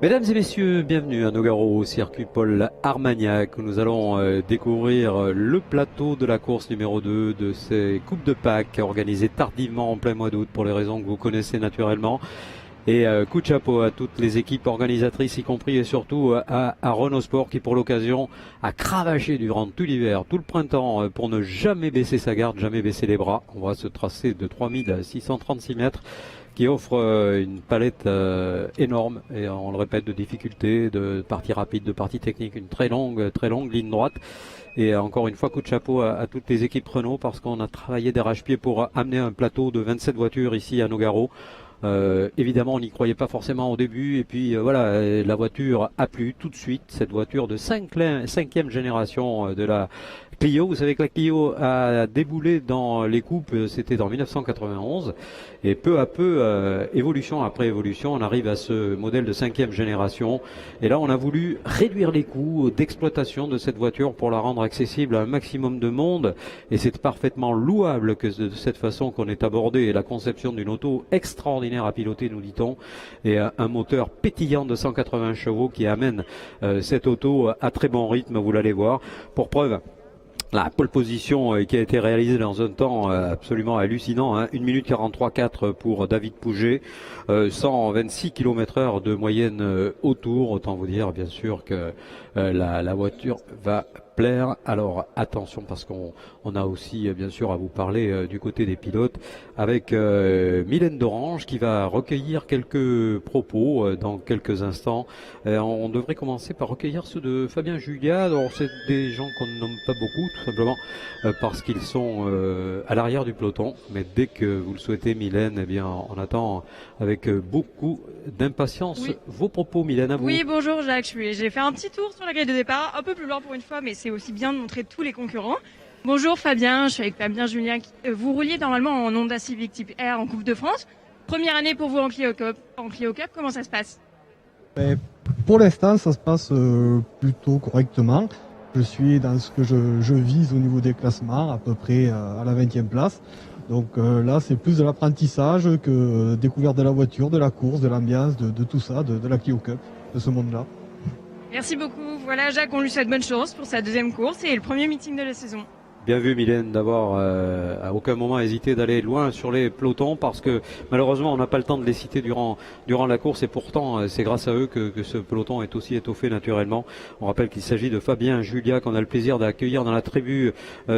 Mesdames et messieurs, bienvenue à Nogaro au circuit Paul Armagnac où nous allons découvrir le plateau de la course numéro 2 de ces Coupes de Pâques organisées tardivement en plein mois d'août pour les raisons que vous connaissez naturellement. Et coup de chapeau à toutes les équipes organisatrices, y compris et surtout à Renault Sport qui pour l'occasion a cravaché durant tout l'hiver, tout le printemps pour ne jamais baisser sa garde, jamais baisser les bras. On va se tracer de 3636 mètres qui offre une palette énorme et on le répète de difficultés, de parties rapides, de parties techniques, une très longue ligne droite. Et encore une fois, coup de chapeau à toutes les équipes Renault parce qu'on a travaillé d'arrache-pied pour amener un plateau de 27 voitures ici à Nogaro. Évidemment, on n'y croyait pas forcément au début et puis voilà, la voiture a plu tout de suite. Cette voiture de 5e génération de la Clio. Vous savez que la Clio a déboulé dans les coupes, c'était en 1991 et peu à peu, évolution après évolution, on arrive à ce modèle de 5e génération et là on a voulu réduire les coûts d'exploitation de cette voiture pour la rendre accessible à un maximum de monde et c'est parfaitement louable que de cette façon qu'on ait abordé la conception d'une auto extraordinaire à piloter, nous dit-on, et un moteur pétillant de 180 chevaux qui amène cette auto à très bon rythme, vous l'allez voir. Pour preuve, la pole position qui a été réalisée dans un temps absolument hallucinant, 1 minute 43,4 pour David Pouget, 126 km/h de moyenne autour. Autant vous dire bien sûr que la voiture va plaire. Alors attention parce qu'on a aussi bien sûr à vous parler du côté des pilotes avec Mylène Dorange qui va recueillir quelques propos dans quelques instants. On devrait commencer par recueillir ceux de Fabien Julia. Alors c'est des gens qu'on ne nomme pas beaucoup tout simplement parce qu'ils sont à l'arrière du peloton, mais dès que vous le souhaitez Mylène, eh bien on attend avec beaucoup d'impatience vos propos. Mylène, à vous. Oui, bonjour Jacques, j'ai fait un petit tour sur la grille de départ, un peu plus loin pour une fois, mais c'est aussi bien de montrer tous les concurrents. Bonjour Fabien, je suis avec Fabien Julien. Vous rouliez normalement en Honda Civic Type R en Coupe de France. Première année pour vous en Clio Cup. Comment ça se passe? Pour l'instant, ça se passe plutôt correctement. Je suis dans ce que je vise au niveau des classements, à peu près à la 20e place. Donc là, c'est plus de l'apprentissage que découverte de la voiture, de la course, de l'ambiance, de tout ça, de la Clio Cup, de ce monde-là. Merci beaucoup. Voilà, Jacques, on lui souhaite bonne chance pour sa deuxième course et le premier meeting de la saison. Bien vu Mylène d'avoir à aucun moment hésité d'aller loin sur les pelotons parce que malheureusement on n'a pas le temps de les citer durant la course et pourtant c'est grâce à eux que ce peloton est aussi étoffé naturellement. On rappelle qu'il s'agit de Fabien Julia qu'on a le plaisir d'accueillir dans la tribu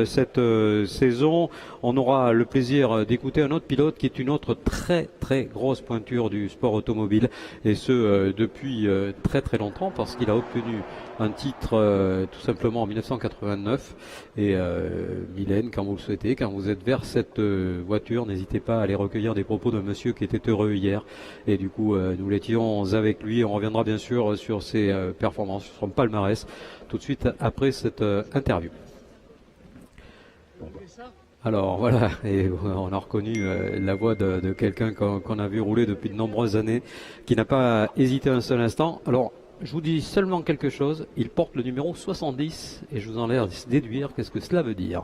cette saison. On aura le plaisir d'écouter un autre pilote qui est une autre très grosse pointure du sport automobile et ce depuis très longtemps parce qu'il a obtenu un titre tout simplement en 1989 et Mylène, quand vous le souhaitez, quand vous êtes vers cette voiture, n'hésitez pas à aller recueillir des propos d'un monsieur qui était heureux hier et du coup nous l'étions avec lui. On reviendra bien sûr sur ses performances, sur son palmarès tout de suite après cette interview. Bon, alors voilà, et on a reconnu la voix de quelqu'un qu'on a vu rouler depuis de nombreuses années, qui n'a pas hésité un seul instant. Alors je vous dis seulement quelque chose, il porte le numéro 70 et je vous en laisse déduire qu'est-ce que cela veut dire.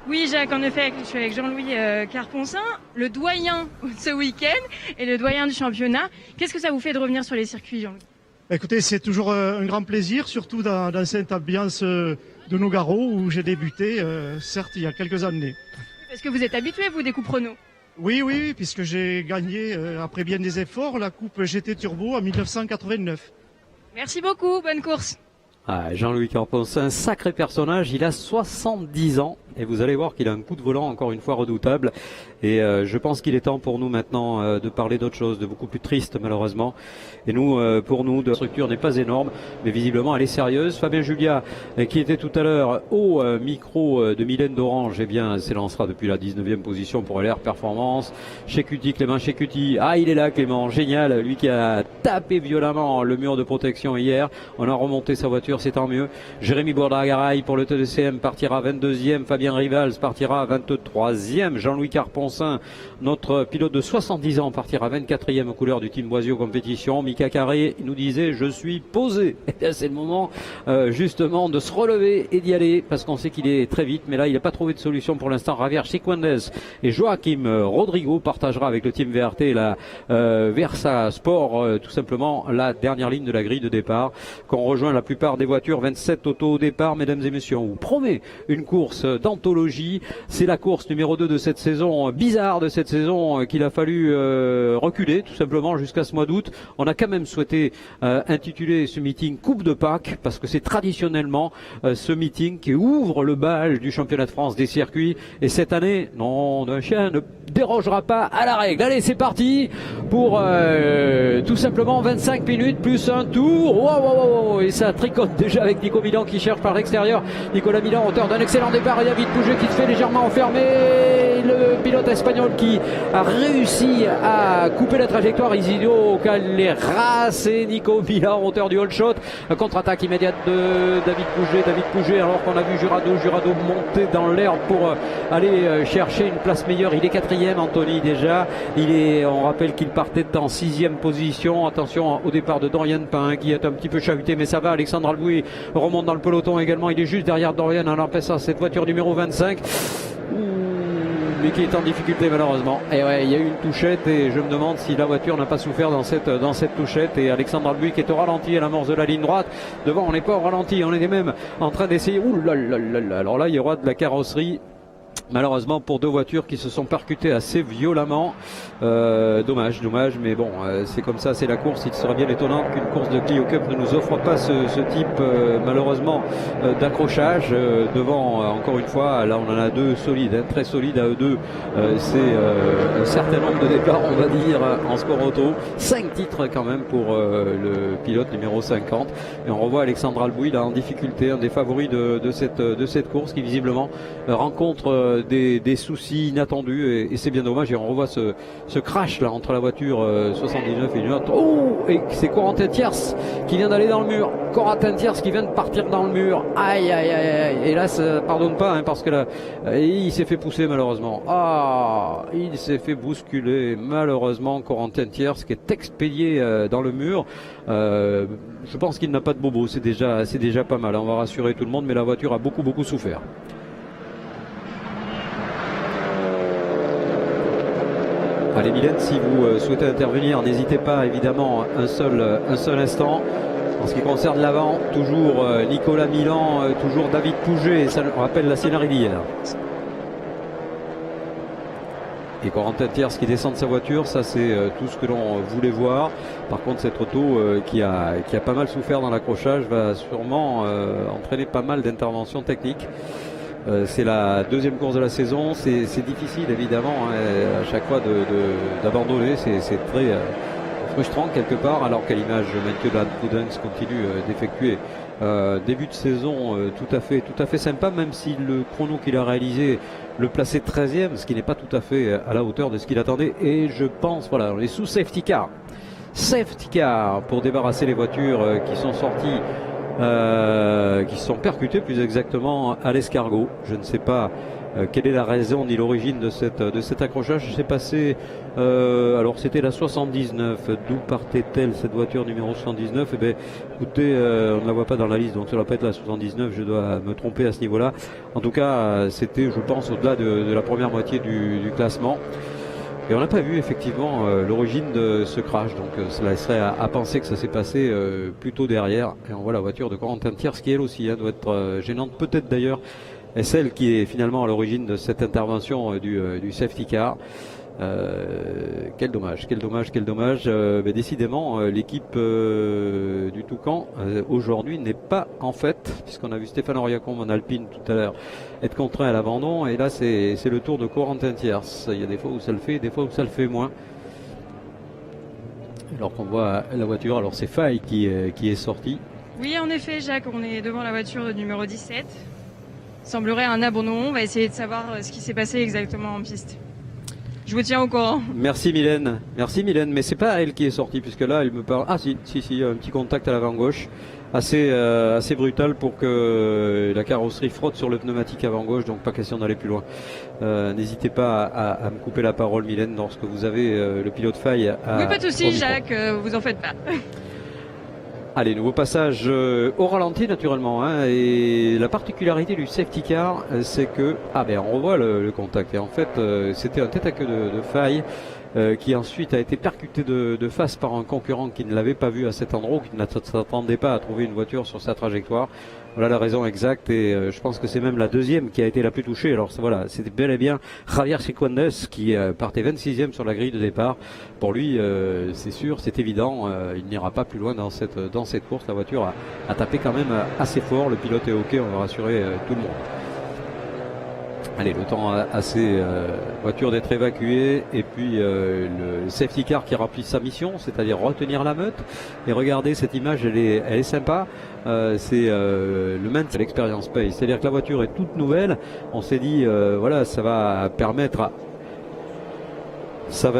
Oui Jacques, en effet, je suis avec Jean-Louis Carponcin, le doyen ce week-end et le doyen du championnat. Qu'est-ce que ça vous fait de revenir sur les circuits, Jean-Louis? Écoutez, c'est toujours un grand plaisir, surtout dans cette ambiance de Nogaro où j'ai débuté, certes il y a quelques années. Parce que vous êtes habitué, vous, des coupes Renault? Oui, puisque j'ai gagné, après bien des efforts, la Coupe GT Turbo en 1989. Merci beaucoup, bonne course. Jean-Louis Carponcin, un sacré personnage, il a 70 ans et vous allez voir qu'il a un coup de volant encore une fois redoutable et je pense qu'il est temps pour nous maintenant de parler d'autre chose, de beaucoup plus triste malheureusement. Et nous, pour nous, la structure n'est pas énorme, mais visiblement elle est sérieuse. Fabien Julia, qui était tout à l'heure au micro de Mylène Dorange, eh bien s'élancera depuis la 19e position pour LR Performance. Checuti, Clément Checuti, il est là Clément, génial, lui qui a tapé violemment le mur de protection hier. On a remonté sa voiture, c'est tant mieux. Jérémy Bourdagaray pour le TDCM partira 22e, Fabien Fabien Rivals partira 23e. Jean-Louis Carponcin, notre pilote de 70 ans, partira 24e aux couleurs du Team Boisio Compétition. Mika Carré nous disait je suis posé. C'est le moment justement de se relever et d'y aller parce qu'on sait qu'il est très vite, mais là il n'a pas trouvé de solution pour l'instant. Javier Chiquendez et Joaquim Rodrigo partagera avec le Team VRT la Versa Sport, tout simplement la dernière ligne de la grille de départ, qu'on rejoint la plupart des voitures. 27 autos au départ, mesdames et messieurs. On vous promet une course d'anthologie. C'est la course numéro 2 de cette saison, bizarre de cette saison, qu'il a fallu reculer tout simplement jusqu'à ce mois d'août. On a quand même souhaité intituler ce meeting Coupe de Pâques parce que c'est traditionnellement ce meeting qui ouvre le bal du championnat de France des circuits, et cette année, non, un chien ne dérogera pas à la règle. Allez, c'est parti pour tout simplement 25 minutes plus un tour. Wow, et ça tricote déjà avec Nico Milan qui cherche par l'extérieur. Nicolas Milan, auteur d'un excellent départ, et David Pouget qui se fait légèrement enfermer. Le pilote espagnol qui a réussi à couper la trajectoire. Isidro Calleras et Nico Milan, auteur du hold shot. Contre-attaque immédiate de David Pouget, alors qu'on a vu Jurado monter dans l'air pour aller chercher une place meilleure. Il est 4e, Anthony, déjà. On rappelle qu'il partait en 6e position. Attention au départ de Dorian Pain qui est un petit peu chahuté, mais ça va. Alexandre Albouy remonte dans le peloton également. Il est juste derrière Dorian en empêchant cette voiture numéro 25. Mais qui est en difficulté malheureusement. Et ouais, il y a eu une touchette et je me demande si la voiture n'a pas souffert dans cette touchette. Et Alexandre Albuy qui est au ralenti à l'amorce de la ligne droite. Devant, on n'est pas au ralenti, on est même en train d'essayer. Ouh là là là. Alors là, il y aura de la carrosserie. Malheureusement pour deux voitures qui se sont percutées assez violemment. Dommage, mais bon, c'est comme ça, c'est la course. Il serait bien étonnant qu'une course de Clio Cup ne nous offre pas ce type malheureusement d'accrochage. Devant, encore une fois, là on en a deux solides, très solides à eux deux. C'est un certain nombre de départs, on va dire, en sport auto. 5 titres quand même pour le pilote numéro 50. Et on revoit Alexandre Albouy là en difficulté, un des favoris de cette course qui visiblement rencontre des soucis inattendus et c'est bien dommage. Et on revoit ce crash là entre la voiture 79 et une autre. Oh, et c'est Corentin Thiers qui vient d'aller dans le mur. Corentin Thiers qui vient de partir dans le mur. Aïe. Et là ça pardonne pas parce que là il s'est fait pousser malheureusement. Il s'est fait bousculer malheureusement. Corentin Thiers qui est expédié dans le mur. Je pense qu'il n'a pas de bobo. C'est déjà pas mal. On va rassurer tout le monde, mais la voiture a beaucoup souffert. Allez Mylène, si vous souhaitez intervenir, n'hésitez pas évidemment un seul instant. En ce qui concerne l'avant, toujours Nicolas Milan, toujours David Pouget, ça nous rappelle la scénario d'hier. Et Corentin Thiers qui descend de sa voiture, ça c'est tout ce que l'on voulait voir. Par contre cette auto qui a pas mal souffert dans l'accrochage va sûrement entraîner pas mal d'interventions techniques. C'est la deuxième course de la saison, c'est difficile évidemment à chaque fois d'abandonner, c'est très frustrant quelque part, alors qu'à l'image Mathieu Van Prudence continue d'effectuer début de saison tout à fait sympa, même si le chrono qu'il a réalisé le plaçait 13e, ce qui n'est pas tout à fait à la hauteur de ce qu'il attendait. Et je pense, voilà, on est sous safety car pour débarrasser les voitures qui sont sorties qui se sont percutés plus exactement à l'escargot. Je ne sais pas quelle est la raison ni l'origine de cet accrochage. C'est passé alors c'était la 79. D'où partait-elle cette voiture numéro 79? Eh bien écoutez, on ne la voit pas dans la liste, donc ça ne doit pas être la 79. Je dois me tromper à ce niveau là. En tout cas c'était, je pense, au-delà de la première moitié du classement. Et on n'a pas vu effectivement l'origine de ce crash, donc cela laisserait à penser que ça s'est passé plutôt derrière. Et on voit la voiture de Corentin Thiers qui elle aussi doit être gênante, peut-être d'ailleurs est celle qui est finalement à l'origine de cette intervention du safety car. Quel dommage. Mais décidément l'équipe du Toucan aujourd'hui n'est pas en fait, puisqu'on a vu Stéphane Oriacombe en Alpine tout à l'heure être contraint à l'abandon, et là c'est le tour de Corentin Thiers. Il y a des fois où ça le fait, des fois où ça le fait moins. Alors qu'on voit la voiture, alors c'est Faye qui est sorti. Oui, en effet, Jacques, on est devant la voiture de numéro 17. Il semblerait un abandon. On va essayer de savoir ce qui s'est passé exactement en piste. Je vous tiens au courant. Merci Mylène, mais c'est pas elle qui est sortie puisque là elle me parle. Ah si, un petit contact à l'avant gauche, assez brutal pour que la carrosserie frotte sur le pneumatique avant gauche, donc pas question d'aller plus loin. N'hésitez pas à me couper la parole Mylène lorsque vous avez le pilote faille. Oui, pas de souci Jacques, vous en faites pas. Allez, nouveau passage au ralenti naturellement, hein, et la particularité du safety car, c'est que on revoit le contact, et en fait c'était un tête à queue de faille qui ensuite a été percuté de face par un concurrent qui ne l'avait pas vu à cet endroit, qui ne s'attendait pas à trouver une voiture sur sa trajectoire. Voilà la raison exacte, et je pense que c'est même la deuxième qui a été la plus touchée. Alors voilà, c'était bel et bien Javier Sequendes qui partait 26e sur la grille de départ. Pour lui, c'est sûr, c'est évident, il n'ira pas plus loin dans cette course. La voiture a tapé quand même assez fort. Le pilote est ok, on va rassurer tout le monde. Allez, le temps assez voiture d'être évacuée, et puis le safety car qui remplit sa mission, c'est-à-dire retenir la meute. Et regardez cette image, elle est sympa. C'est le main de l'expérience paye, c'est-à-dire que la voiture est toute nouvelle. On s'est dit voilà, ça va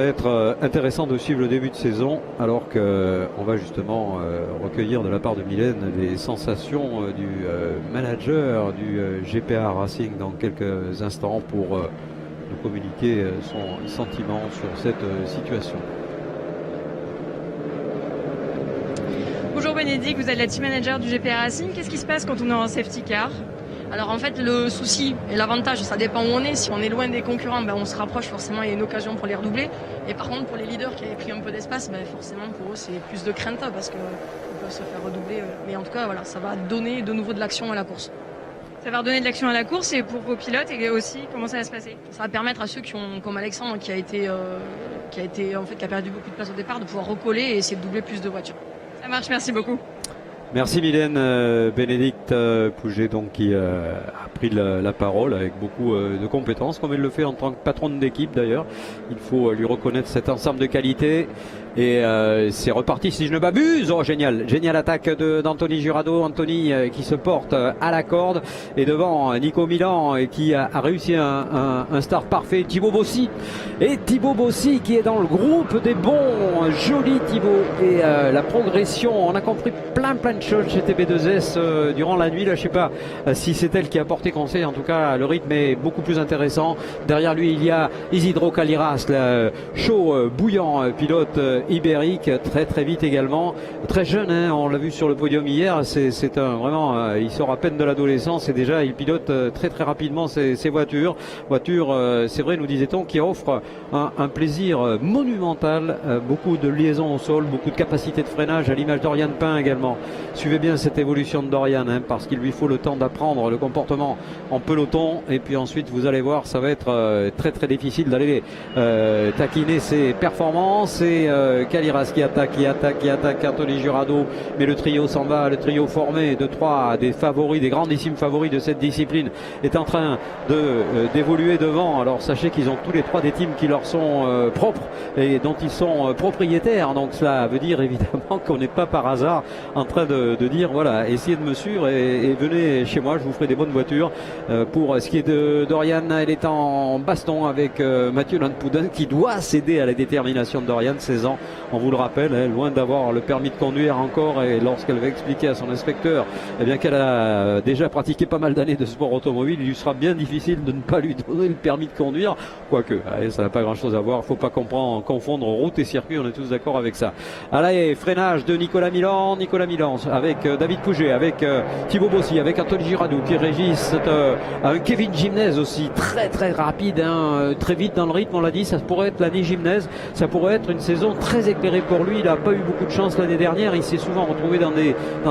être intéressant de suivre le début de saison, alors qu'on va justement recueillir de la part de Mylène les sensations du manager du GPA Racing dans quelques instants pour nous communiquer son sentiment sur cette situation. Bonjour Bénédicte, vous êtes la team manager du GPA Racing. Qu'est-ce qui se passe quand on est en safety car ? Alors en fait le souci et l'avantage, ça dépend où on est. Si on est loin des concurrents, on se rapproche, forcément il y a une occasion pour les redoubler. Et par contre pour les leaders qui avaient pris un peu d'espace, forcément pour eux c'est plus de crainte parce qu'ils peuvent se faire redoubler. Mais en tout cas voilà, ça va donner de nouveau de l'action à la course. Ça va redonner de l'action à la course, et pour vos pilotes et aussi comment ça va se passer ? Ça va permettre à ceux qui ont, comme Alexandre qui a perdu beaucoup de place au départ, de pouvoir recoller et essayer de doubler plus de voitures. Ça marche, merci beaucoup. Merci Mylène. Bénédicte Pouget donc qui a pris la parole avec beaucoup de compétences, comme elle le fait en tant que patronne d'équipe d'ailleurs. Il faut lui reconnaître cet ensemble de qualités. Et c'est reparti si je ne m'abuse. Oh génial attaque d'Anthony Jurado. Anthony qui se porte à la corde, et devant Nico Milan qui a réussi un start parfait. Thibaut Bossy qui est dans le groupe des bons. Joli Thibaut, et la progression, on a compris plein de choses chez TB2S durant la nuit. Là je sais pas si c'est elle qui a porté conseil, en tout cas le rythme est beaucoup plus intéressant. Derrière lui il y a Isidro Caliras, chaud, bouillant, pilote ibérique, très vite également, très jeune, hein, on l'a vu sur le podium hier. C'est vraiment il sort à peine de l'adolescence et déjà il pilote très rapidement ses voitures, c'est vrai, nous disait-on, qui offre un plaisir monumental, beaucoup de liaisons au sol, beaucoup de capacité de freinage, à l'image d'Oriane Pain également. Suivez bien cette évolution de Dorian, hein, parce qu'il lui faut le temps d'apprendre le comportement en peloton, et puis ensuite vous allez voir, ça va être très difficile d'aller taquiner ses performances. Et Caliras qui attaque Anthony Jurado, mais le trio s'en va, le trio formé de trois des favoris, des grandissimes favoris de cette discipline est en train d'évoluer devant. Alors sachez qu'ils ont tous les trois des teams qui leur sont propres et dont ils sont propriétaires, donc cela veut dire évidemment qu'on n'est pas par hasard en train de dire voilà, essayez de me suivre et venez chez moi, je vous ferai des bonnes voitures. Pour ce qui est de Dorian, elle est en baston avec Mathieu Landpouden, qui doit céder à la détermination de Dorian, 16 ans, on vous le rappelle, hein, loin d'avoir le permis de conduire encore, et lorsqu'elle va expliquer à son inspecteur qu'elle a déjà pratiqué pas mal d'années de sport automobile, il lui sera bien difficile de ne pas lui donner le permis de conduire, quoique ça n'a pas grand chose à voir, faut pas confondre route et circuit, on est tous d'accord avec ça. Allez, freinage de Nicolas Milan avec David Pouget, avec Thibaut Bossy, avec Anthony Girardot qui régissent un Kevin Gimnez aussi très rapide, hein, très vite dans le rythme, on l'a dit, ça pourrait être l'année Gimnez, ça pourrait être une saison très éclairée pour lui. Il n'a pas eu beaucoup de chance l'année dernière, il s'est souvent retrouvé dans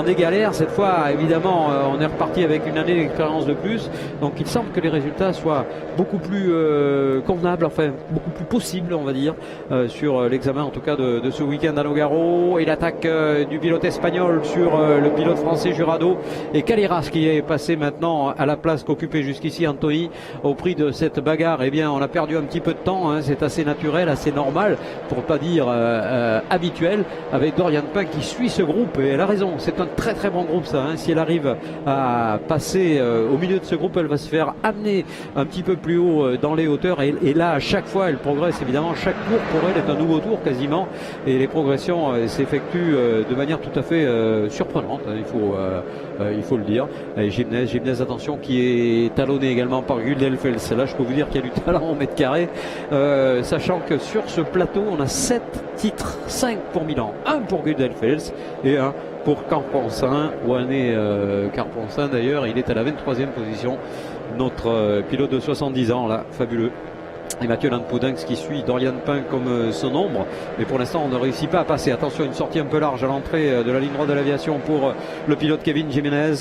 des galères. Cette fois évidemment on est reparti avec une année d'expérience de plus, donc il semble que les résultats soient beaucoup plus convenables, enfin beaucoup plus possibles on va dire, sur l'examen en tout cas de ce week-end à Nogaro. Et l'attaque du pilote espagnol sur le pilote français Jurado, et Caliras qui est passé maintenant à la place qu'occupait jusqu'ici Anthony. Au prix de cette bagarre, on a perdu un petit peu de temps, hein, c'est assez naturel, assez normal, pour pas dire habituelle, avec Dorian Pin qui suit ce groupe, et elle a raison, c'est un très très bon groupe ça, hein. Si elle arrive à passer au milieu de ce groupe, elle va se faire amener un petit peu plus haut dans les hauteurs, et là à chaque fois elle progresse, évidemment chaque tour pour elle est un nouveau tour quasiment, et les progressions s'effectuent de manière tout à fait surprenante, hein, il faut le dire. Gymnase attention, qui est talonné également par Guldelfels. Là je peux vous dire qu'il y a du talent au mètre carré, sachant que sur ce plateau on a 7 titres, 5 pour Milan, 1 pour Guldelfels et 1 pour Carponsin. Wanné Carponsin d'ailleurs, il est à la 23e position, notre pilote de 70 ans là, fabuleux. Et Mathieu Lampodinx qui suit Dorian Pin comme son ombre, mais pour l'instant on ne réussit pas à passer. Attention, une sortie un peu large à l'entrée de la ligne droite de l'aviation pour le pilote Kevin Jiménez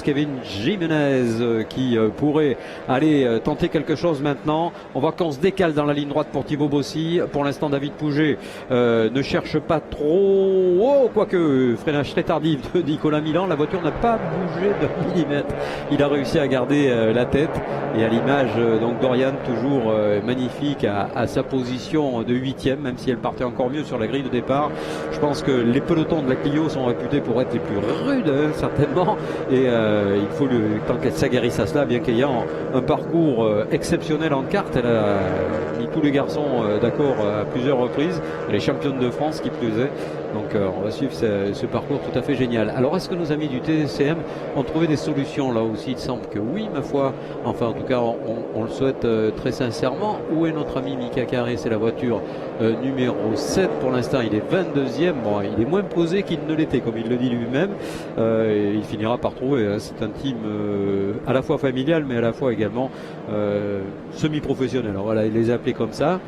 qui pourrait aller tenter quelque chose maintenant. On voit qu'on se décale dans la ligne droite pour Thibaut Bossy. Pour l'instant David Pouget ne cherche pas trop, quoique freinage très tardif de Nicolas Milan. La voiture n'a pas bougé de millimètre, il a réussi à garder la tête, et à l'image donc Dorian toujours magnifique à sa position de 8e, même si elle partait encore mieux sur la grille de départ. Je pense que les pelotons de la Clio sont réputés pour être les plus rudes, hein, certainement, et il faut le temps qu'elle s'aguerrisse à cela, bien qu'ayant un parcours exceptionnel en kart. Elle a mis tous les garçons d'accord à plusieurs reprises, elle est championne de France qui plus est, donc on va suivre ce parcours tout à fait génial. Alors est-ce que nos amis du TCM ont trouvé des solutions là aussi? Il semble que oui, ma foi, enfin en tout cas on le souhaite très sincèrement. Où est notre ami Mika Carré? C'est la voiture numéro 7 pour l'instant, il est 22e, bon, il est moins posé qu'il ne l'était comme il le dit lui-même, il finira par trouver, hein. C'est un team à la fois familial mais à la fois également semi-professionnel. Alors voilà, il les a appelés comme ça,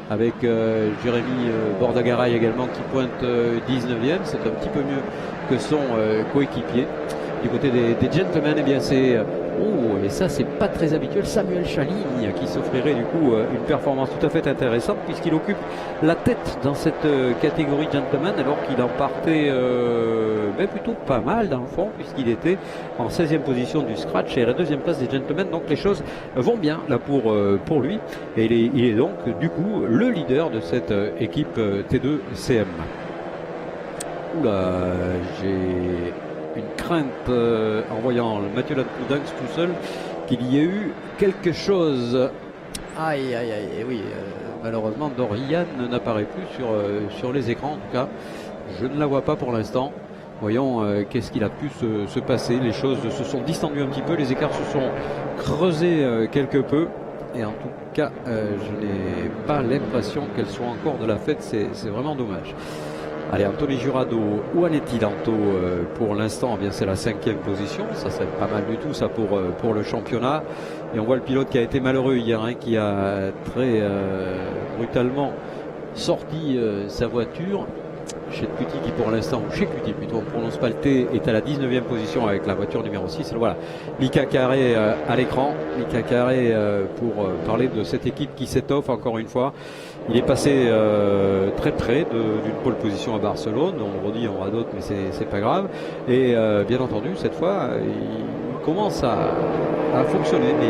avec Jérémy Bordagaray également qui pointe 19e, c'est un petit peu mieux que son coéquipier. Du côté des gentlemen, eh bien c'est et ça c'est pas très habituel, Samuel Chaligne qui s'offrirait du coup une performance tout à fait intéressante, puisqu'il occupe la tête dans cette catégorie gentleman, alors qu'il en partait plutôt pas mal dans le fond, puisqu'il était en 16e position du scratch et à la 2e place des gentlemen. Donc les choses vont bien là pour lui, et il est donc du coup le leader de cette équipe T2 CM. Oula, j'ai une crainte en voyant Mathieu Lampodinx tout seul qu'il y ait eu quelque chose. Aïe, oui, malheureusement Dorian n'apparaît plus sur les écrans, en tout cas je ne la vois pas pour l'instant. Voyons qu'est-ce qu'il a pu se passer. Les choses se sont distendues un petit peu, les écarts se sont creusés quelque peu, et en tout cas je n'ai pas l'impression qu'elle soit encore de la fête, c'est vraiment dommage. Allez, Anthony Jurado, où en est-il, Anto? Pour l'instant, eh bien c'est la 5e position, ça serait pas mal du tout ça pour le championnat. Et on voit le pilote qui a été malheureux hier, hein, qui a très brutalement sorti sa voiture. Chez Cutie qui pour l'instant, chez Cutie plutôt, on ne prononce pas le T, est à la 19e position avec la voiture numéro 6. Et voilà, Mika Carré à l'écran. Mika Carré pour parler de cette équipe qui s'étoffe encore une fois. Il est passé très près d'une pole position à Barcelone. On le redit, on aura d'autres, mais c'est pas grave. Et bien entendu, cette fois, il commence à fonctionner, mais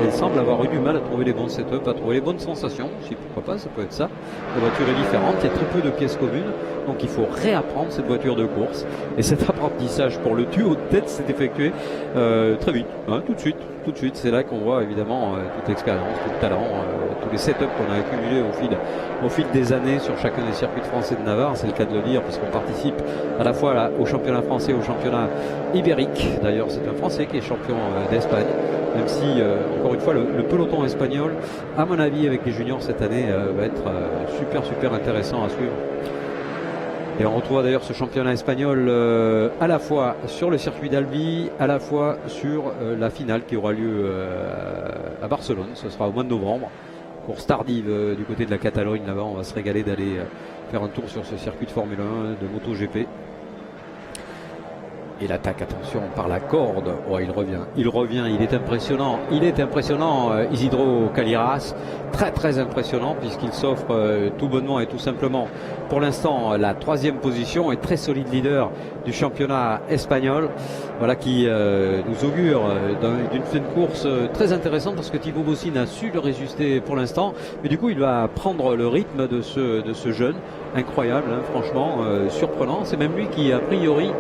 il semble avoir eu du mal à trouver les bons setups, à trouver les bonnes sensations. Si pourquoi pas, ça peut être ça. La voiture est différente, il y a très peu de pièces communes, donc il faut réapprendre cette voiture de course. Et cet apprentissage pour le duo de tête s'est effectué très vite, hein, tout de suite. C'est là qu'on voit évidemment toute l'expérience, tout le talent, tous les setups qu'on a accumulés au fil des années sur chacun des circuits français de Navarre. C'est le cas de le dire, puisqu'on participe à la fois au championnat français et au championnat ibérique. D'ailleurs, c'est un Français qui est champion d'Espagne, même si, encore une fois, le peloton espagnol, à mon avis, avec les juniors cette année, va être super intéressant à suivre. Et on retrouve d'ailleurs ce championnat espagnol à la fois sur le circuit d'Albi, à la fois sur la finale qui aura lieu à Barcelone. Ce sera au mois de novembre. Course tardive du côté de la Catalogne, là-bas. On va se régaler d'aller faire un tour sur ce circuit de Formule 1, de MotoGP. il attaque, attention, par la corde. Oh, il revient, il est impressionnant. Isidro Callejas, très impressionnant, puisqu'il s'offre tout bonnement et tout simplement, pour l'instant, la 3e position et très solide leader du championnat espagnol. Voilà qui nous augure d'une fin de course très intéressante, parce que Thibaut Bossine a su le résister pour l'instant, mais du coup il va prendre le rythme de ce jeune, incroyable, hein, franchement surprenant. C'est même lui qui a priori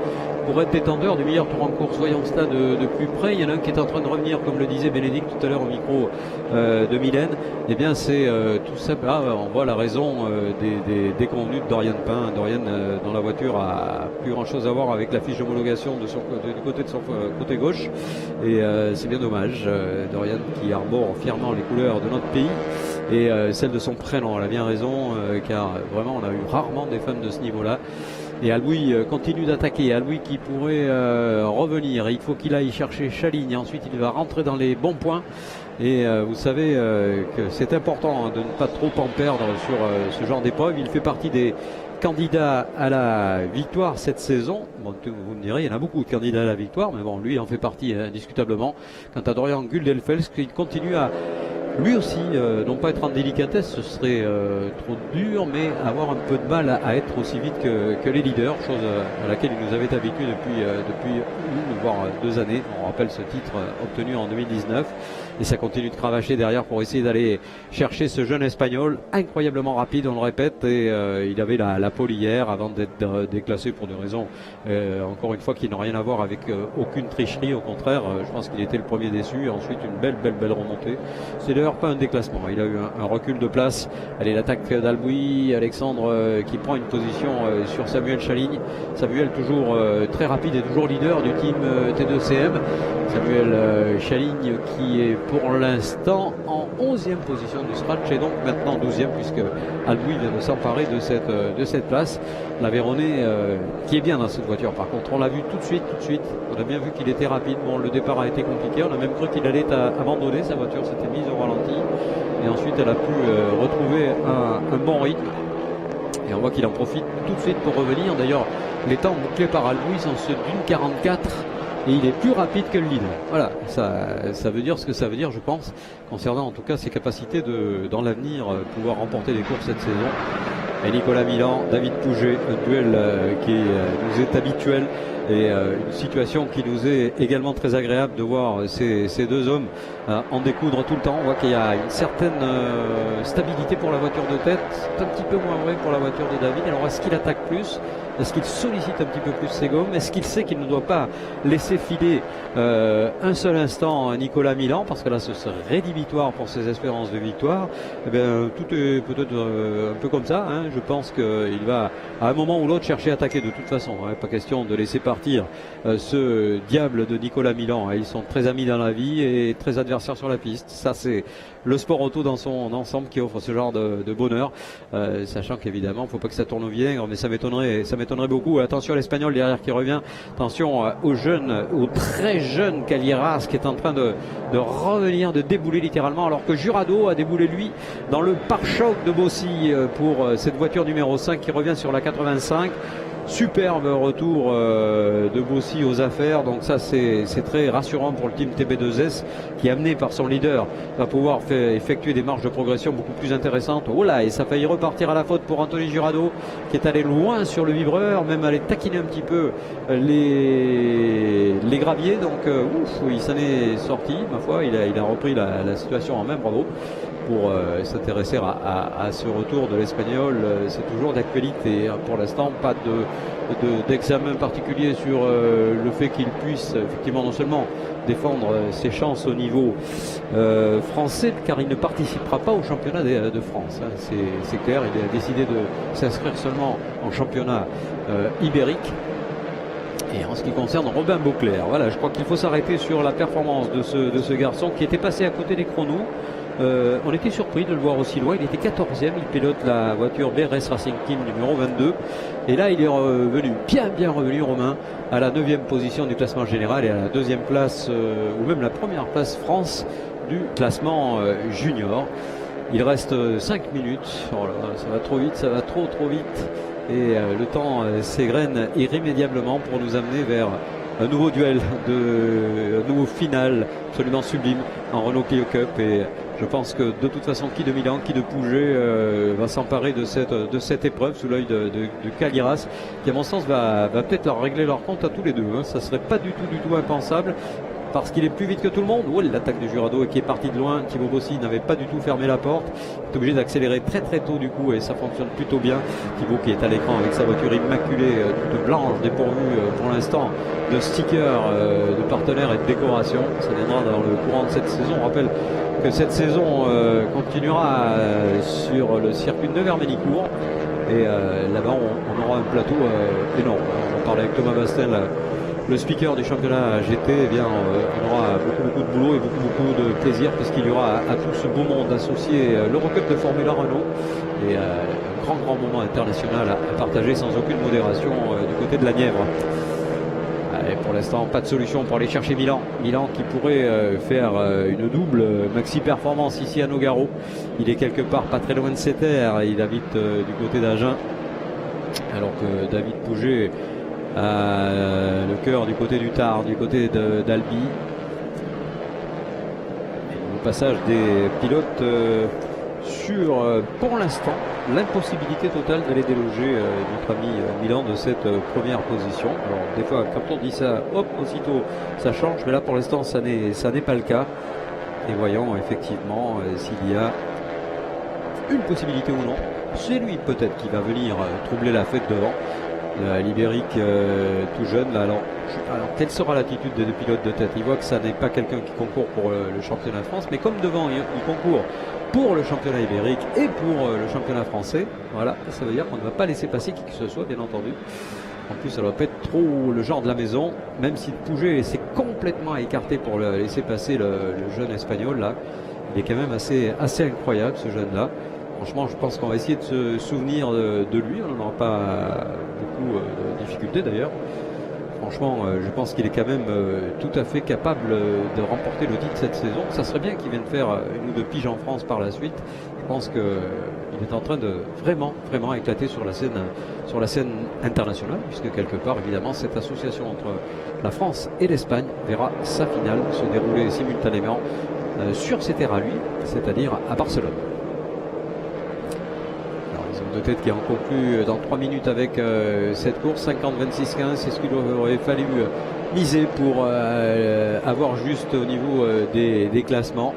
pour être détendeur du meilleur tour en course. Voyons cela de plus près. Il y en a un qui est en train de revenir, comme le disait Bénédicte tout à l'heure au micro de Mylène. Eh bien c'est tout ça. On voit la raison des déconvenus de Dorian Pain. Dorian dans la voiture a plus grand chose à voir avec la fiche d'homologation du côté de son côté gauche, et c'est bien dommage. Dorian qui arbore fièrement les couleurs de notre pays et celle de son prénom. Elle a bien raison, car vraiment on a eu rarement des fans de ce niveau-là. Et Alboui continue d'attaquer. Alboui qui pourrait revenir. Il faut qu'il aille chercher Chaligne. Ensuite, il va rentrer dans les bons points. Et vous savez que c'est important, hein, de ne pas trop en perdre sur ce genre d'épreuve. Il fait partie des candidats à la victoire cette saison. Bon, vous me direz, il y en a beaucoup de candidats à la victoire, mais bon, lui il en fait partie indiscutablement. Quant à Dorian Guldenfels, il continue à lui aussi, non pas être en délicatesse, ce serait trop dur, mais avoir un peu de mal à être aussi vite que les leaders, chose à laquelle il nous avait habitué depuis une, voire 2 années. On rappelle ce titre obtenu en 2019, et ça continue de cravacher derrière pour essayer d'aller chercher ce jeune espagnol incroyablement rapide, on le répète, et il avait la pole hier avant d'être déclassé pour des raisons encore une fois qui n'ont rien à voir avec aucune tricherie. Au contraire, je pense qu'il était le premier déçu, et ensuite une belle remontée. C'est d'ailleurs pas un déclassement, il a eu un recul de place. Allez, l'attaque d'Alboui, Alexandre qui prend une position sur Samuel Chaligne. Samuel toujours très rapide et toujours leader du team T2CM. Samuel Chaligne qui est pour l'instant en 11e position du scratch, et donc maintenant 12e, puisque Alboui vient de s'emparer de cette place. L'Aveyronais qui est bien dans cette voiture, par contre on l'a vu tout de suite, on a bien vu qu'il était rapide. Bon, le départ a été compliqué, on a même cru qu'il allait abandonner, sa voiture s'était mise au ralenti, et ensuite elle a pu retrouver un bon rythme, et on voit qu'il en profite tout de suite pour revenir. D'ailleurs, les temps bouclés par Alboui sont ceux d'une 44, et il est plus rapide que le leader. Voilà, ça veut dire ce que ça veut dire, je pense, concernant en tout cas ses capacités dans l'avenir pouvoir remporter des courses cette saison. Et Nicolas Milan, David Pouget, un duel qui nous est habituel, et une situation qui nous est également très agréable de voir ces deux hommes en découdre tout le temps. On voit qu'il y a une certaine stabilité pour la voiture de tête, c'est un petit peu moins vrai pour la voiture de David. Alors est-ce qu'il attaque plus? Est-ce qu'il sollicite un petit peu plus ses gommes? Est-ce qu'il sait qu'il ne doit pas laisser filer un seul instant Nicolas Milan, parce que là ce serait rédhibitoire pour ses espérances de victoire? Eh bien, tout est peut-être un peu comme ça, hein. Je pense qu'il va à un moment ou l'autre chercher à attaquer de toute façon, hein. Pas question de laisser partir ce diable de Nicolas Milan, hein. Ils sont très amis dans la vie et très adversaires sur la piste. Ça, c'est le sport auto dans son ensemble qui offre ce genre de bonheur, sachant qu'évidemment il ne faut pas que ça tourne au vinaigre, mais ça m'étonnerait beaucoup. Attention à l'Espagnol derrière qui revient, attention au très jeune Callejas qui est en train de revenir, de débouler littéralement, alors que Jurado a déboulé lui dans le pare-choc de Bossy pour cette voiture numéro 5 qui revient sur la 85. Superbe retour de Bossy aux affaires, donc ça c'est très rassurant pour le team TB2S qui, amené par son leader, va pouvoir effectuer des marges de progression beaucoup plus intéressantes. Oh là, et ça a failli repartir à la faute pour Anthony Jurado qui est allé loin sur le vibreur, même aller taquiner un petit peu les graviers, donc il s'en est sorti, ma foi, il a repris la situation en main, bravo. Pour s'intéresser à ce retour de l'Espagnol, c'est toujours d'actualité. Pour l'instant, pas d'examen particulier sur le fait qu'il puisse effectivement non seulement défendre ses chances au niveau français, car il ne participera pas au championnat de France, hein. C'est clair, il a décidé de s'inscrire seulement en championnat ibérique. Et en ce qui concerne Robin Beauclerc, voilà, je crois qu'il faut s'arrêter sur la performance de ce garçon qui était passé à côté des chronos. On était surpris de le voir aussi loin. Il était 14e, il pilote la voiture BRS Racing Team numéro 22, et là il est revenu, bien revenu, Romain, à la 9e position du classement général et à la 2e place ou même la première place France du classement junior. Il reste 5 minutes. Oh là, ça va trop vite, ça va trop vite, et le temps s'égrène irrémédiablement pour nous amener vers un nouveau duel, un nouveau final absolument sublime en Renault Clio Cup. Et je pense que de toute façon, qui de Milan, qui de Pouget va s'emparer de cette épreuve sous l'œil de Caliras, qui à mon sens va peut-être leur régler leur compte à tous les deux. Hein. Ça serait pas du tout impensable, parce qu'il est plus vite que tout le monde. Ouais, l'attaque de Jurado qui est parti de loin. Thibaut Bossi n'avait pas du tout fermé la porte. Il est obligé d'accélérer très tôt du coup, et ça fonctionne plutôt bien. Thibaut qui est à l'écran avec sa voiture immaculée, toute blanche, dépourvue pour l'instant de stickers, de partenaires et de décoration. Ça viendra dans le courant de cette saison. On rappelle que cette saison continuera sur le circuit de Nevers-Ménicourt, et là-bas on aura un plateau énorme. On parlait avec Thomas Bastel, le speaker du championnat GT. Eh bien, on aura beaucoup de boulot et beaucoup de plaisir, puisqu'il y aura à tout ce beau monde associé l'Eurocup de Formule 1 Renault, et un grand moment international à partager sans aucune modération du côté de la Nièvre. Et pour l'instant, pas de solution pour aller chercher Milan. Milan qui pourrait faire une double maxi performance ici à Nogaro. Il est quelque part pas très loin de ses terres. Il habite du côté d'Agen, alors que David Pouget a le cœur du côté du Tard, du côté d'Albi. Le passage des pilotes sur, pour l'instant, l'impossibilité totale d'aller déloger notre ami Milan de cette première position. Alors des fois, quand on dit ça, hop, aussitôt ça change, mais là pour l'instant ça n'est pas le cas. Et voyons effectivement s'il y a une possibilité ou non. C'est lui peut-être qui va venir troubler la fête devant. L'Ibérique tout jeune là. Alors quelle sera l'attitude des deux pilotes de tête? Il voit que ça n'est pas quelqu'un qui concourt pour le championnat de France, mais comme devant il concourt pour le championnat ibérique et pour le championnat français, voilà, ça veut dire qu'on ne va pas laisser passer qui que ce soit, bien entendu. En plus, ça ne doit pas être trop le genre de la maison, même si Pouget s'est complètement écarté pour laisser passer le jeune espagnol là. Il est quand même assez incroyable, ce jeune là. Franchement, je pense qu'on va essayer de se souvenir de lui. On n'aura pas beaucoup de difficultés d'ailleurs. Franchement, je pense qu'il est quand même tout à fait capable de remporter le titre cette saison. Ça serait bien qu'il vienne faire une ou deux piges en France par la suite. Je pense qu'il est en train de vraiment éclater sur la scène internationale, puisque quelque part, évidemment, cette association entre la France et l'Espagne verra sa finale se dérouler simultanément sur ses terres à lui, c'est-à-dire à Barcelone. De tête qui en conclut dans 3 minutes avec cette course 50-26-15, c'est ce qu'il aurait fallu miser pour avoir juste au niveau des classements.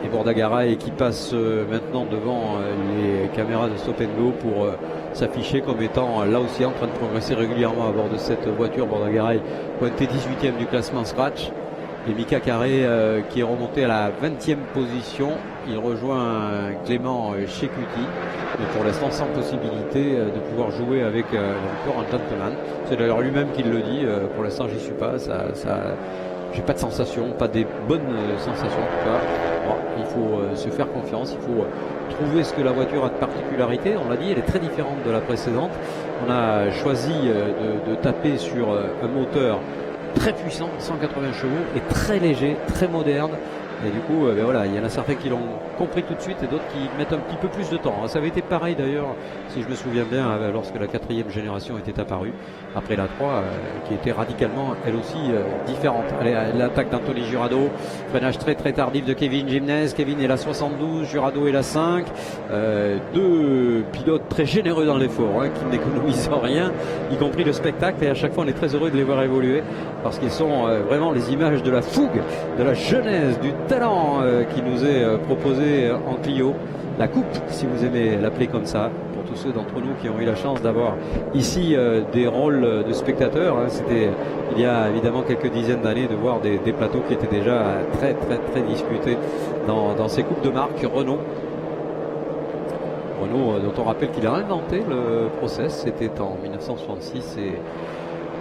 Et Bordagaray qui passe maintenant devant les caméras de Stop & Go pour s'afficher comme étant là aussi en train de progresser régulièrement à bord de cette voiture. Bordagaray pointé 18e du classement Scratch. Et Mika Carré qui est remonté à la 20e position. Il rejoint Clément Chekuti, mais pour l'instant sans possibilité de pouvoir jouer avec encore un gentleman. C'est d'ailleurs lui-même qui le dit. Pour l'instant, j'y suis pas. J'ai pas de sensation, pas des bonnes sensations en tout cas. Bon, il faut se faire confiance. Il faut trouver ce que la voiture a de particularité. On l'a dit, elle est très différente de la précédente. On a choisi de taper sur un moteur très puissant, 180 chevaux, et très léger, très moderne. Et du coup, voilà, il y en a certains qui l'ont compris tout de suite et d'autres qui mettent un petit peu plus de temps. Ça avait été pareil d'ailleurs, si je me souviens bien, lorsque la 4e génération était apparue, après la 3, qui était radicalement, elle aussi, différente. Allez, l'attaque d'Anthony Jurado, freinage très tardif de Kevin Gimnez. Kevin est la 72, Jurado est la 5. Deux pilotes très généreux dans l'effort, qui n'économisent rien, y compris le spectacle. Et à chaque fois, on est très heureux de les voir évoluer, parce qu'ils sont vraiment les images de la fougue, de la jeunesse, du talent qui nous est proposé en Clio, la coupe si vous aimez l'appeler comme ça, pour tous ceux d'entre nous qui ont eu la chance d'avoir ici des rôles de spectateurs. C'était il y a évidemment quelques dizaines d'années de voir des plateaux qui étaient déjà très disputés dans ces coupes de marque Renault dont on rappelle qu'il a inventé le process. C'était en 1966 et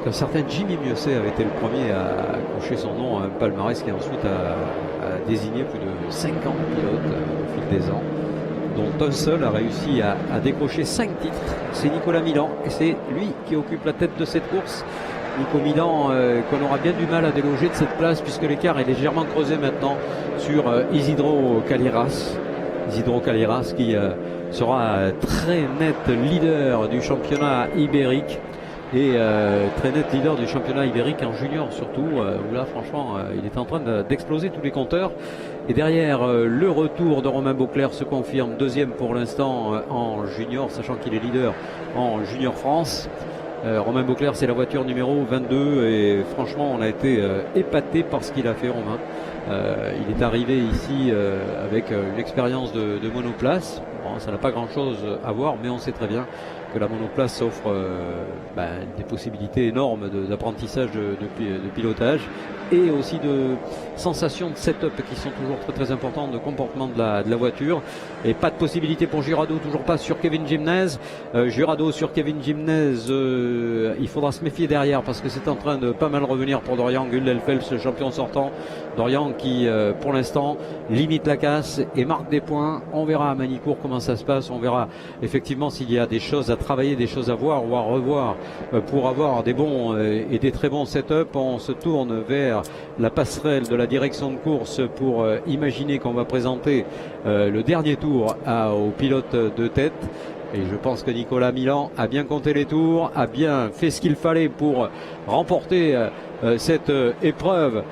qu'un certain Jimmy Mieuxet avait été le premier à cocher son nom à un palmarès qui ensuite a désigné plus de 50 pilotes au fil des ans, dont un seul a réussi à décrocher 5 titres. C'est Nicolas Milan, et c'est lui qui occupe la tête de cette course. Nico Milan qu'on aura bien du mal à déloger de cette place, puisque l'écart est légèrement creusé maintenant sur Isidro Callejas. Isidro Callejas qui sera très net leader du championnat ibérique. et très net leader du championnat ibérique en junior surtout, où là franchement il est en train d'exploser tous les compteurs. Et derrière, le retour de Romain Beauclerc se confirme deuxième pour l'instant en junior, sachant qu'il est leader en junior France. Romain Beauclerc, c'est la voiture numéro 22 et franchement on a été épaté par ce qu'il a fait, Romain. Il est arrivé ici avec une expérience de monoplace. Bon, ça n'a pas grand chose à voir, mais on sait très bien que la monoplace offre des possibilités énormes d'apprentissage de pilotage et aussi de sensations de setup qui sont toujours très très importantes, de comportement de la voiture. Et pas de possibilité pour Jurado, toujours pas sur Kevin Gimnez. Jurado sur Kevin Gimnez, il faudra se méfier derrière parce que c'est en train de pas mal revenir pour Dorian Guldelfels, le champion sortant. Dorian qui pour l'instant limite la casse et marque des points. On verra à Manicourt comment ça se passe, on verra effectivement s'il y a des choses à travailler, des choses à voir ou à revoir pour avoir des bons et des très bons setups. On se tourne vers la passerelle de la direction de course pour imaginer qu'on va présenter le dernier tour aux pilotes de tête. Et je pense que Nicolas Milan a bien compté les tours, a bien fait ce qu'il fallait pour remporter cette épreuve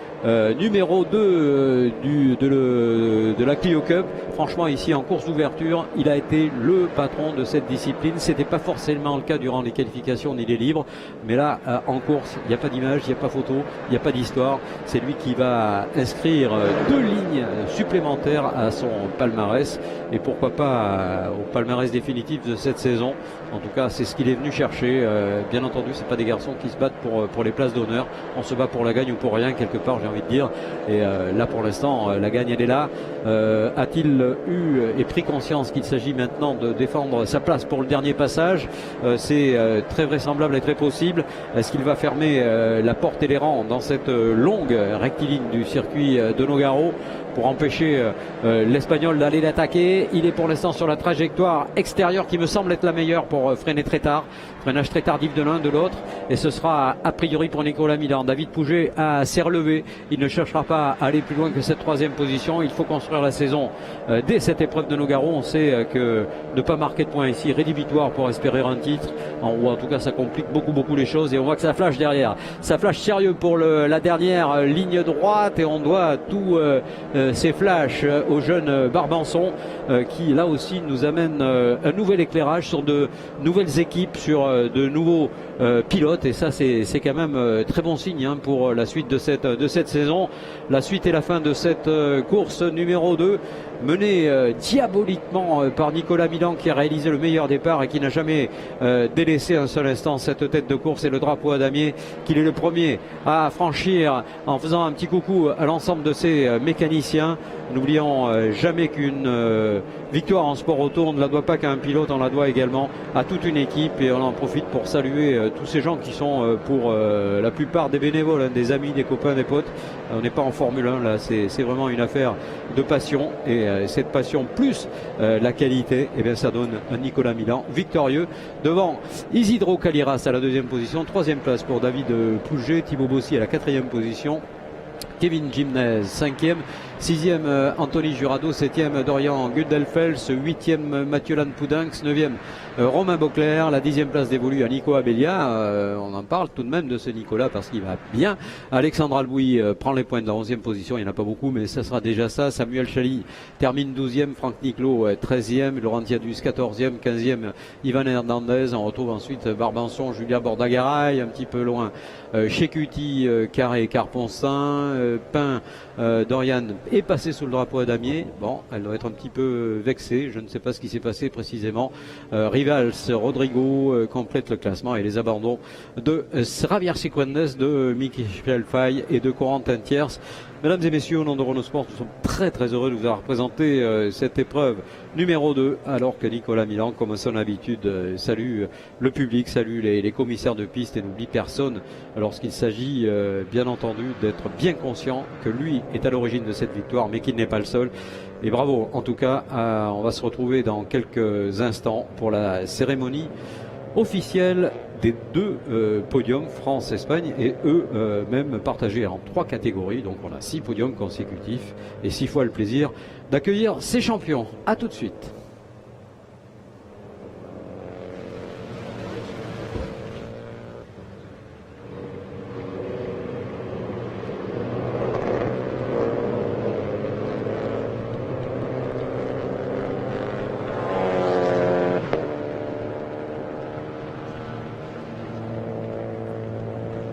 numéro 2 de la Clio Cup. Franchement, ici en course d'ouverture, il a été le patron de cette discipline. C'était pas forcément le cas durant les qualifications ni les libres, mais là en course, il n'y a pas d'image, il n'y a pas photo, il n'y a pas d'histoire. C'est lui qui va inscrire 2 lignes supplémentaires à son palmarès et pourquoi pas au palmarès définitif de cette saison. En tout cas, c'est ce qu'il est venu chercher. Bien entendu, c'est pas des garçons qui se battent pour les places d'honneur. On se bat pour la gagne ou pour rien quelque part, j'ai envie de dire. Et là, pour l'instant, la gagne, elle est là. A-t-il eu et pris conscience qu'il s'agit maintenant de défendre sa place pour le dernier passage? C'est très vraisemblable et très possible. Est-ce qu'il va fermer la porte et les rangs dans cette longue rectiligne du circuit de Nogaro pour empêcher l'Espagnol d'aller l'attaquer? Il est pour l'instant sur la trajectoire extérieure qui me semble être la meilleure pour freiner très tard. Freinage très tardif de l'un, de l'autre. Et ce sera a priori pour Nicolas Milan. David Pouget s'est relevé. Il ne cherchera pas à aller plus loin que cette 3e position. Il faut construire la saison dès cette épreuve de Nogaro. On sait que ne pas marquer de points ici, rédhibitoire pour espérer un titre. Ou en tout cas, ça complique beaucoup les choses. Et on voit que ça flash derrière. Ça flash sérieux pour la dernière ligne droite. Et on doit tous ces flashs au jeune Barbançon qui là aussi nous amène un nouvel éclairage sur de nouvelles équipes, sur de nouveaux pilotes. Et ça, c'est quand même très bon signe pour la suite de cette saison. La suite et la fin de cette course numéro 2 menée diaboliquement par Nicolas Milan qui a réalisé le meilleur départ et qui n'a jamais délaissé un seul instant cette tête de course et le drapeau à damier qu'il est le premier à franchir en faisant un petit coucou à l'ensemble de ses mécaniciens. N'oublions jamais qu'une victoire en sport auto, on ne la doit pas qu'à un pilote, on la doit également à toute une équipe et on en profite pour saluer tous ces gens qui sont pour la plupart des bénévoles, des amis, des copains, des potes. On n'est pas en Formule 1 là, c'est vraiment une affaire de passion et cette passion plus la qualité, et bien ça donne un Nicolas Milan victorieux devant Isidro Caliras à la 2e position, 3e place pour David Pouget, Thibaut Bossy à la 4e position. Kevin Gimnez 5e, 6e Anthony Jurado, 7e Dorian Guldelfels, 8e Mathieu Lanpoudinx, 9e Romain Beauclerc, la 10e place dévolue à Nico Abellia. On en parle tout de même de ce Nicolas parce qu'il va bien. Alexandre Albouy prend les points de la 11e position, il n'y en a pas beaucoup mais ça sera déjà ça. Samuel Chaly termine 12e, Franck Niclot 13e, Laurent Diadus 14e, 15e Ivan Hernandez. On retrouve ensuite Barbançon, Julien Bordagaray, un petit peu loin Checuti, Carré, Carponcin, Pain, Dorian est passé sous le drapeau à damier. Bon, elle doit être un petit peu vexée, je ne sais pas ce qui s'est passé précisément. Rivals, Rodrigo complète le classement et les abandons de Javier Sequendes, de Michael Fay et de Corentin Thiers. Mesdames et messieurs, au nom de Renault Sport, nous sommes très heureux de vous avoir présenté cette épreuve numéro 2, alors que Nicolas Milan, comme à son habitude, salue le public, salue les commissaires de piste et n'oublie personne lorsqu'il s'agit, bien entendu, d'être bien conscient que lui est à l'origine de cette victoire, mais qu'il n'est pas le seul. Et bravo, en tout cas, on va se retrouver dans quelques instants pour la cérémonie officielle des 2 podiums France-Espagne et eux-mêmes partagés en 3 catégories. Donc on a 6 podiums consécutifs et 6 fois le plaisir d'accueillir ces champions. A tout de suite.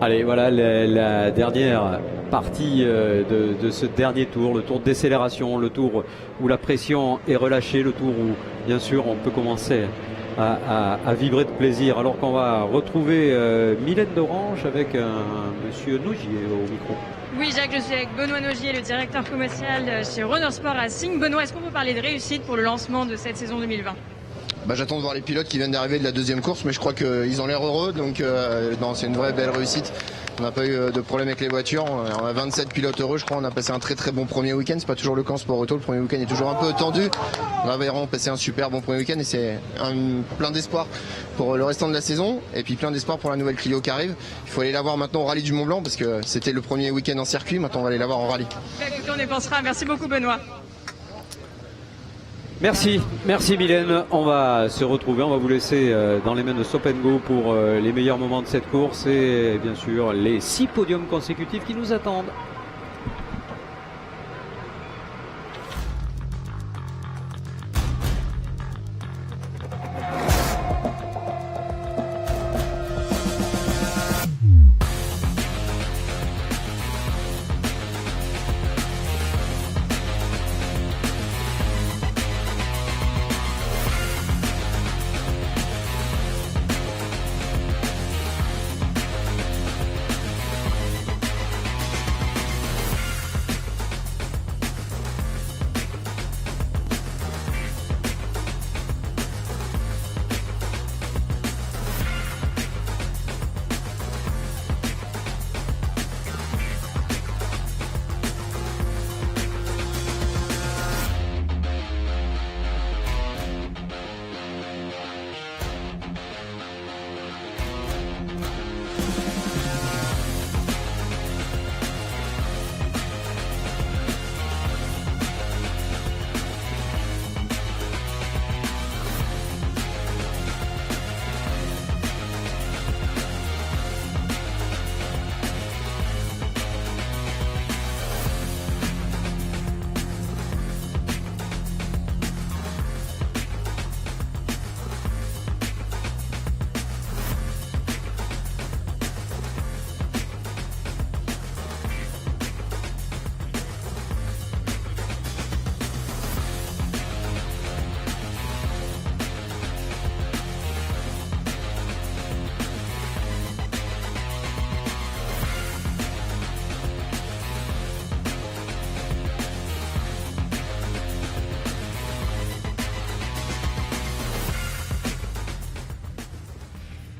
Allez, voilà la dernière partie de ce dernier tour, le tour de décélération, le tour où la pression est relâchée, le tour où, bien sûr, on peut commencer à vibrer de plaisir. Alors qu'on va retrouver Mylène d'Orange avec monsieur Nogier au micro. Oui, Jacques, je suis avec Benoît Nogier, le directeur commercial chez Runner Sport Racing. Benoît, est-ce qu'on peut parler de réussite pour le lancement de cette saison 2020 ? J'attends de voir les pilotes qui viennent d'arriver de la deuxième course, mais je crois qu'ils ont l'air heureux, donc c'est une vraie belle réussite. On n'a pas eu de problème avec les voitures, on a 27 pilotes heureux, je crois, on a passé un très très bon premier week-end, c'est pas toujours le cas en sport auto, le premier week-end est toujours un peu tendu. On a vraiment passé un super bon premier week-end et c'est plein d'espoir pour le restant de la saison, et puis plein d'espoir pour la nouvelle Clio qui arrive. Il faut aller la voir maintenant au rallye du Mont Blanc, parce que c'était le premier week-end en circuit, maintenant on va aller la voir en rallye. On y pensera, merci beaucoup Benoît. Merci Mylène. On va se retrouver, on va vous laisser dans les mains de Stop & Go pour les meilleurs moments de cette course et bien sûr les 6 podiums consécutifs qui nous attendent.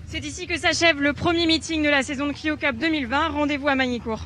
C'est ici que s'achève le premier meeting de la saison de Clio Cup 2020. Rendez-vous à Magny-Cours.